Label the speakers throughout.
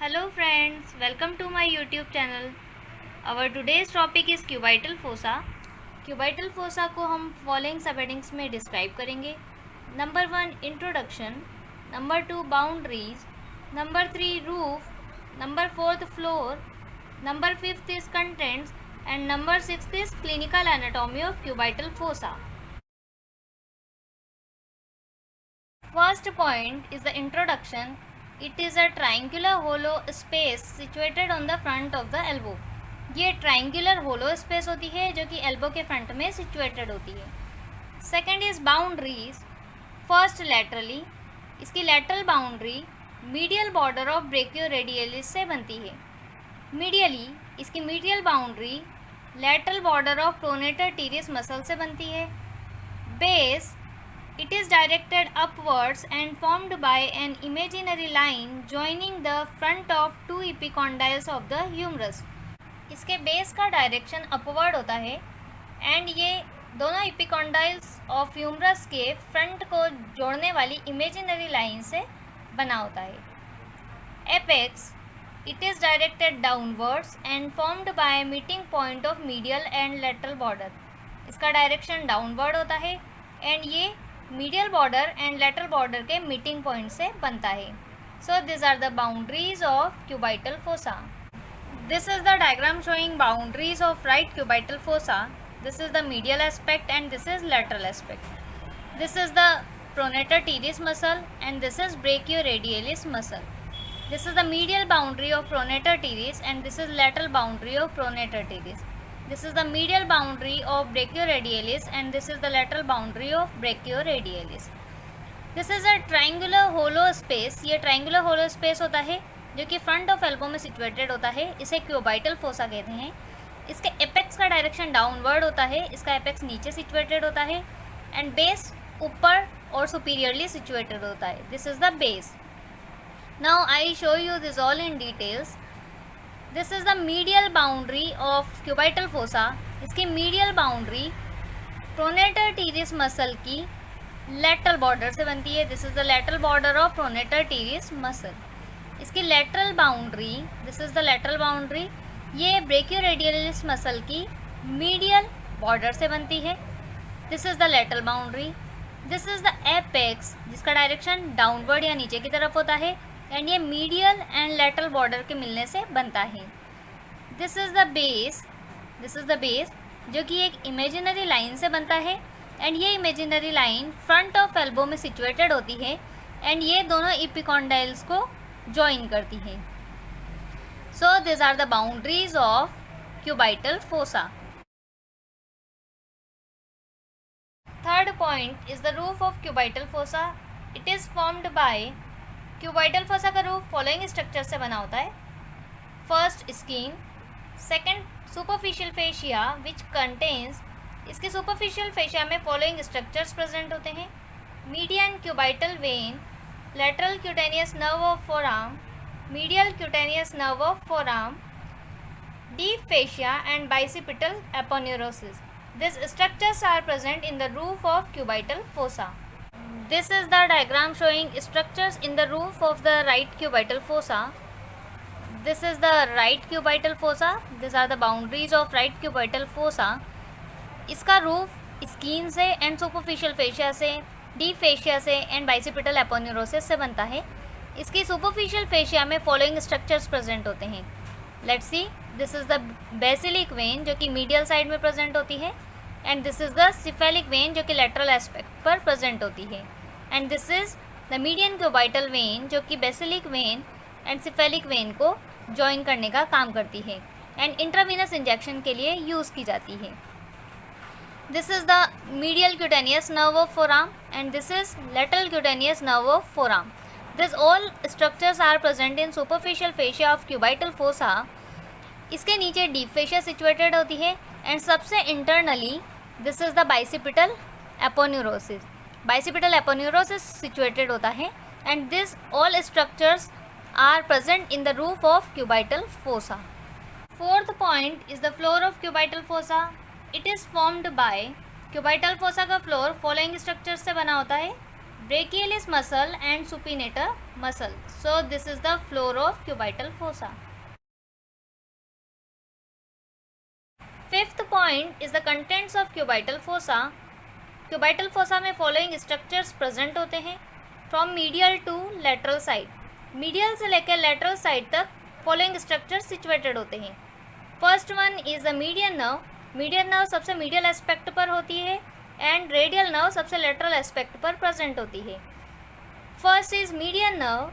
Speaker 1: Hello friends, welcome to my YouTube channel. Our today's topic is cubital fossa. Cubital fossa को हम following सबहेडिंग्स में describe करेंगे. Number 1 introduction, number 2 boundaries, number 3 roof, number 4 floor, number 5 is contents and number 6 is clinical anatomy of cubital fossa. First point is the introduction. It is a triangular hollow space situated on the front of the elbow. ये triangular होलो space होती है जो कि elbow के front में situated होती है. Second is boundaries. First laterally, इसकी lateral boundary medial border of brachioradialis से बनती है. मीडियली इसकी medial boundary lateral border of pronator teres muscle से बनती है. Base, it is directed upwards and formed by an imaginary line joining the front of two epicondyles of the humerus. इसके base का direction upward होता है and ये दोनों epicondyles of humerus के फ्रंट को जोड़ने वाली इमेजिनरी लाइन से बना होता है. Apex, it is directed downwards and formed by meeting point of medial and lateral border. इसका डायरेक्शन डाउनवर्ड होता है एंड ये medial border and lateral border के मीटिंग पॉइंट से बनता है. So this are the boundaries of cubital fossa. This is the diagram showing boundaries of right cubital fossa. This is the medial aspect and this is lateral aspect. This is the pronator teres muscle and this is brachioradialis muscle. This is the medial boundary of pronator teres and this is lateral boundary of pronator teres. This is the medial boundary of brachioradialis and this is the lateral boundary of brachioradialis. This is a triangular hollow space. ये triangular hollow space होता है जो कि front of elbow में situated होता है. इसे cubital fossa कहते हैं. इसके एपेक्स का डायरेक्शन डाउनवर्ड होता है. इसका एपेक्स नीचे सिचुएटेड होता है एंड बेस ऊपर और सुपीरियरली सिचुएटेड होता है. This is the base. Now I show you this all in details. This is the medial boundary of cubital fossa. इसकी medial boundary pronator teres muscle की lateral border से बनती है. This is the lateral border of pronator teres muscle. इसकी lateral boundary, this is the lateral boundary, ये brachioradialis muscle की medial border से बनती है. This is the lateral boundary. This is the apex जिसका डायरेक्शन डाउनवर्ड या नीचे की तरफ होता है एंड ये मीडियल एंड लेटरल बॉर्डर के मिलने से बनता है. This is the base. This is the base जो कि एक इमेजिनरी लाइन से बनता है एंड ये imaginary line front of elbow में सिचुएटेड होती है एंड ये दोनों इपिकॉन्डाइल्स को ज्वाइन करती है. So this are the boundaries of cubital fossa. Third point is the roof of cubital fossa. It is formed by, cubital fossa का रूफ फॉलोइंग स्ट्रक्चर से बना होता है. First skin, second superficial fascia which contains, इसके superficial fascia में following structures present होते हैं. Median cubital vein, lateral cutaneous nerve of forearm, medial cutaneous nerve of forearm, deep fascia and bicipital aponeurosis. These structures are present in the roof of cubital fossa. This is the diagram showing structures in the roof of the right cubital fossa. This is the right cubital fossa. These are the boundaries of right cubital fossa. इसका roof skin से and superficial fascia से, deep fascia से and bicipital aponeurosis से बनता है. इसकी superficial fascia में following structures present होते हैं. Let's see. This is the basilic vein जो कि मीडियल साइड में प्रेजेंट होती है and this is the cephalic vein जो कि लेटरल एस्पेक्ट पर प्रेजेंट होती है and this is the median cubital when जो कि basilic vein and cephalic vein को ज्वाइन करने का काम करती है एंड इंट्रावीनस इंजेक्शन के लिए यूज़ की जाती है. This is the medial cutaneous nerve of forearm and this is lateral cutaneous nerve of forearm. These all structures are present in superficial fascia of cubital fossa. इसके नीचे deep fascia situated होती है and सबसे internally this is the bicipital aponeurosis. Bicipital aponeurosis situated होता है and this all structures are present in the roof of cubital fossa. Fourth point is the floor of cubital fossa. It is formed by, cubital fossa का floor following structure से बना होता है. brachialis muscle and supinator muscle. So this is the floor of cubital fossa. Fifth point is the contents of cubital fossa. Cubital fossa में following structures present होते हैं from medial to lateral side. Medial से लेकर lateral side तक following structures situated होते हैं. First one is the median nerve. median nerve सबसे medial aspect पर होती है एंड रेडियल नर्व सबसे लेटरल एस्पेक्ट पर प्रेजेंट होती है. First is median nerve.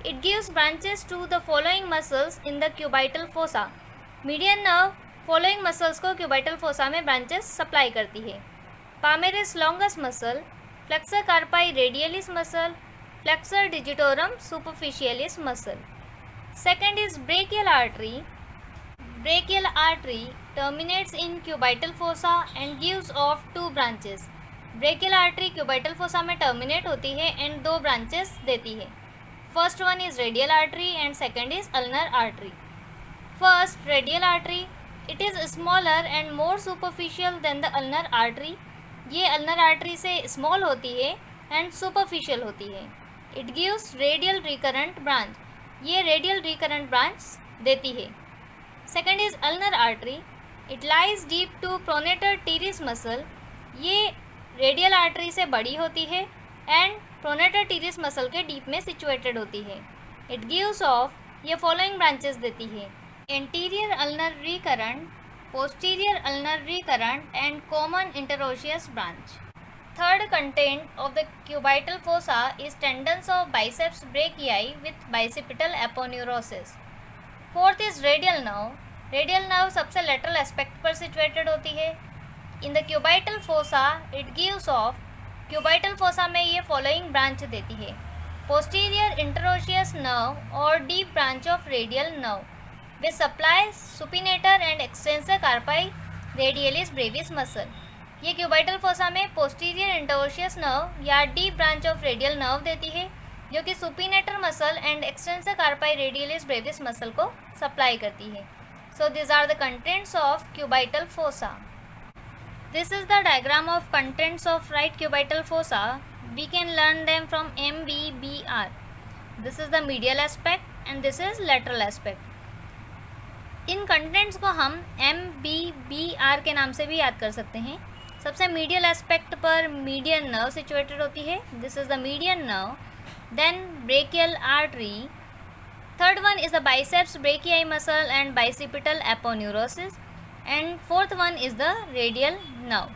Speaker 1: It gives branches to the following muscles in the cubital fossa. Median nerve following muscles को cubital fossa में ब्रांचेस सप्लाई करती है. Palmaris longus muscle, flexor carpi radialis muscle, flexor digitorum superficialis muscle. Second is brachial artery. Brachial artery terminates in cubital fossa and gives off two branches. Brachial artery cubital fossa में terminate होती है and दो branches देती है. First one is radial artery and second is ulnar artery. First, radial artery. It is smaller and more superficial than the ulnar artery. ये ulnar artery से small होती है and superficial होती है. It gives radial recurrent branch. ये radial recurrent branch देती है. Second is ulnar artery. It lies deep to pronator teres muscle. ये रेडियल आर्टरी से बड़ी होती है एंड प्रोनेटर टीरिस मसल के डीप में सिचुएटेड होती है. इट गिव्स ऑफ ये फॉलोइंग ब्रांचेस देती है. Anterior ulnar recurrent, posterior ulnar recurrent and common interosseous branch. Third content of the cubital fossa is tendons of biceps brachii with bicipital aponeurosis. Fourth is radial nerve. Radial nerve सबसे lateral aspect पर situated होती है. इन the cubital fossa it gives of. Cubital fossa में ये following branch देती है. Posterior इंटरोशियस nerve और deep branch of radial nerve which supply supinator and extensor कार्पाई radialis Brevis muscle. ये क्यूबाइटल फोसा में पोस्टीरियर इंटरोशियस नर्व या deep branch of radial nerve देती है जो कि supinator muscle and extensor कार्पाई radialis Brevis muscle को supply करती है. So this are the contents of cubital fossa. This is the diagram of contents of right cubital fossa. We can learn them from MVBR. This is the medial aspect and this is lateral aspect. इन contents को हम MVBR के नाम से भी याद कर सकते हैं. सबसे मीडियल एस्पेक्ट पर मीडियन नर्व सिचुएटेड होती है. This is the median nerve. Then brachial artery. Third one is the biceps brachii muscle and bicipital aponeurosis. And fourth one is the radial nerve.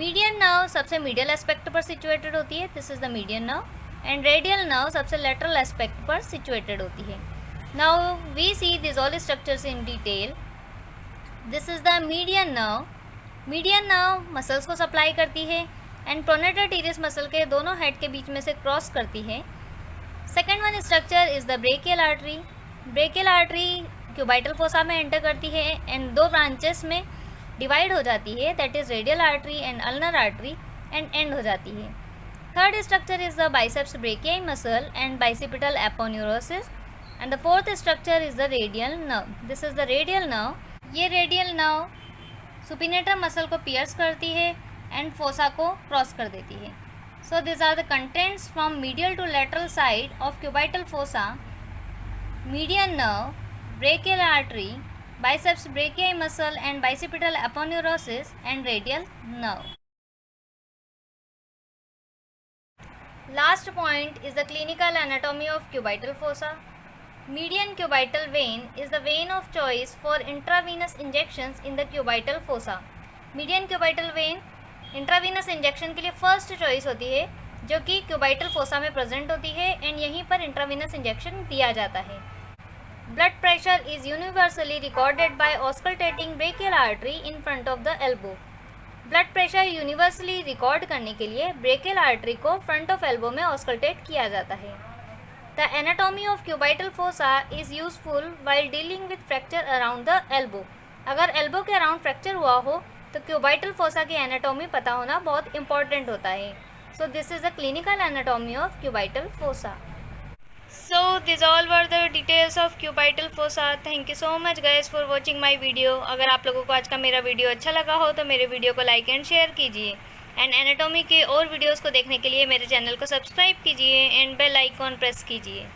Speaker 1: Median nerve सबसे medial aspect पर situated होती है. This is the median nerve. And radial nerve सबसे lateral aspect पर situated होती है. Now we see these all structures in detail. This is the median nerve. Median nerve muscles को supply करती है एंड प्रोनेटर टीरिस मसल के दोनों head के बीच में से क्रॉस करती है. Second one structure is the brachial artery. Brachial artery cubital fossa में एंटर करती है एंड दो ब्रांचेस में डिवाइड हो जाती है. That is radial artery and ulnar artery and end हो जाती है. Third structure is the biceps brachii muscle and bicipital aponeurosis. And the fourth structure is the radial nerve. This is the radial nerve. ये radial nerve supinator muscle को pierce करती है and fossa को cross कर देती है. So this are the contents from medial to lateral side of cubital fossa. Median nerve, brachial artery, biceps brachii muscle and bicipital aponeurosis and radial nerve. Last point is the clinical anatomy of cubital fossa. Median cubital vein is the vein of choice for intravenous injections in the cubital fossa. Median cubital vein intravenous injection के लिए first choice होती है जो कि cubital fossa में present होती है and यहीं पर इंट्रावीनस इंजेक्शन दिया जाता है. Blood pressure is universally recorded by auscultating brachial artery in front of the elbow. Blood pressure universally record करने के लिए ब्रेकियल आर्टरी को फ्रंट ऑफ एल्बो में ऑस्कल्टेट किया जाता है. The anatomy of cubital fossa is useful while dealing with fracture around the elbow. अगर elbow के अराउंड फ्रैक्चर हुआ हो तो क्यूबाइटल फोसा की एनाटॉमी पता होना बहुत इंपॉर्टेंट होता है. So this is the clinical anatomy of cubital fossa. So this all were the details of cubital fossa. Thank you so much guys for watching my video. अगर आप लोगों को आज का मेरा वीडियो अच्छा लगा हो तो मेरे वीडियो को लाइक एंड शेयर कीजिए एंड एनाटॉमी के और वीडियोस को देखने के लिए मेरे चैनल को सब्सक्राइब कीजिए एंड बेल आइकॉन प्रेस कीजिए।